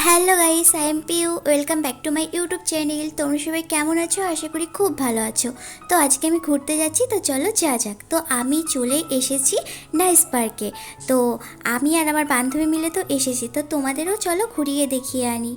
Hello guys, I am Piu. Welcome back to my YouTube channel. তোমরা সবাই কেমন আছো? আশা করি খুব ভালো আছো। তো আজকে আমি ঘুরতে যাচ্ছি, তো চলো যাওয়া যাক। তো আমি চলে এসেছি নাইস পার্কে। তো আমি আর আমার বান্ধবী মিলে তো এসেছি, তো তোমাদেরও চলো ঘুরিয়ে দেখিয়ে আনি।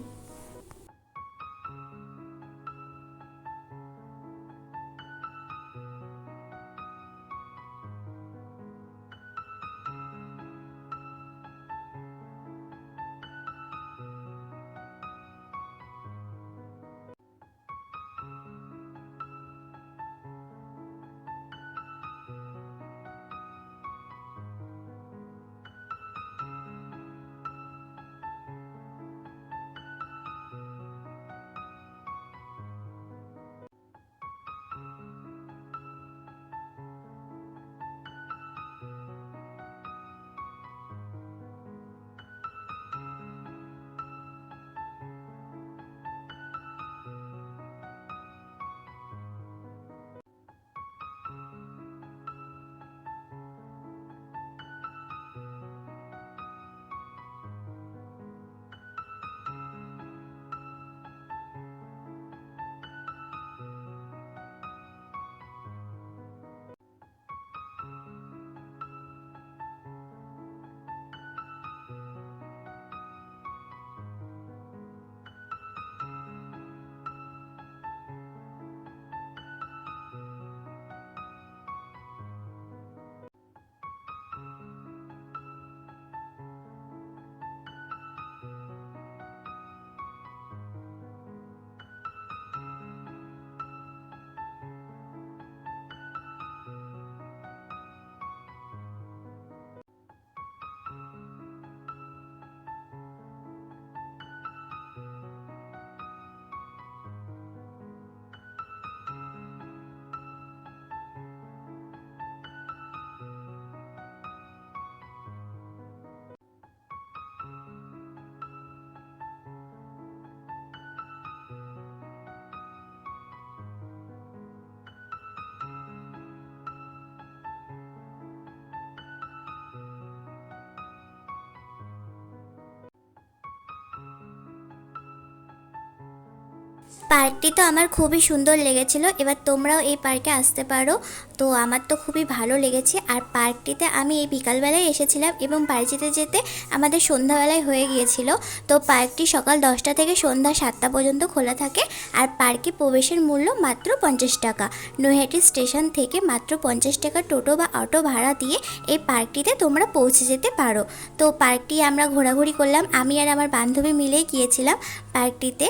পার্কটি তো আমার খুবই সুন্দর লেগেছিল। এবার তোমরাও এই পার্কে আসতে পারো। তো আমার তো খুবই ভালো লেগেছে। আর পার্কটিতে আমি এই বিকালবেলায় এসেছিলাম এবং বাড়ি যেতে যেতে আমাদের সন্ধ্যাবেলায় হয়ে গিয়েছিল। তো পার্কটি সকাল 10টা থেকে সন্ধ্যা 7টা পর্যন্ত খোলা থাকে। আর পার্কে প্রবেশের মূল্য মাত্র 50 টাকা। নৈহাটি স্টেশন থেকে মাত্র 50 টাকা টোটো বা অটো ভাড়া দিয়ে এই পার্কটিতে তোমরা পৌঁছে যেতে পারো। তো পার্কটি আমরা ঘোরাঘুরি করলাম, আমি আর আমার বান্ধবী মিলেই গিয়েছিলাম পার্কটিতে।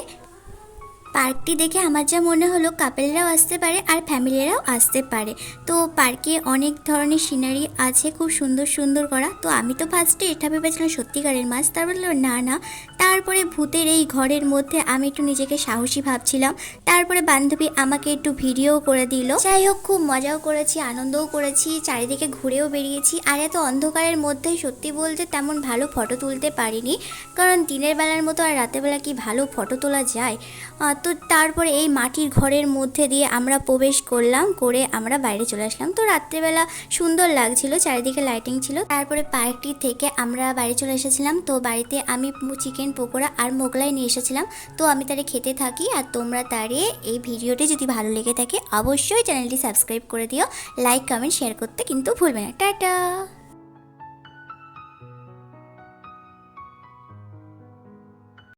পার্কটি দেখে আমার যা মনে হলো কাপেলরাও আসতে পারে আর ফ্যামিলিরাও আসতে পারে। তো পার্কে অনেক ধরনের সিনারি আছে, খুব সুন্দর সুন্দর করা। তো আমি তো ফার্স্টে এটা ভেবেছিলাম সত্যিকারের মাছ, তার বললো না না। তারপরে ভূতের এই ঘরের মধ্যে আমি একটু নিজেকে সাহসী ভাবছিলাম। তারপরে বান্ধবী আমাকে একটু ভিডিও করে দিল। যাই হোক, খুব মজাও করেছি, আনন্দও করেছি, চারিদিকে ঘুরেও বেরিয়েছি। আর এত অন্ধকারের মধ্যে সত্যি বলতে তেমন ভালো ফটো তুলতে পারিনি, কারণ দিনের বেলার মতো আর রাতের বেলা কি ভালো ফটো তোলা যায়। তো তারপরে এই মাটির ঘরের মধ্যে দিয়ে আমরা প্রবেশ করলাম, করে আমরা বাইরে চলে আসলাম। তো রাত্রেবেলা সুন্দর লাগছিল, চারিদিকে লাইটিং ছিল। তারপরে পার্কটি থেকে আমরা বাড়ি চলে এসেছিলাম। তো বাড়িতে আমি চিকেন পকোড়া আর মোগলাই নিয়ে এসেছিলাম। তো আমি তারে খেতে থাকি, আর তোমরা তারে এই ভিডিওটি যদি ভালো লেগে থাকে অবশ্যই চ্যানেলটি সাবস্ক্রাইব করে দিও। লাইক কমেন্ট শেয়ার করতে কিন্তু ভুলবে না। টাটা।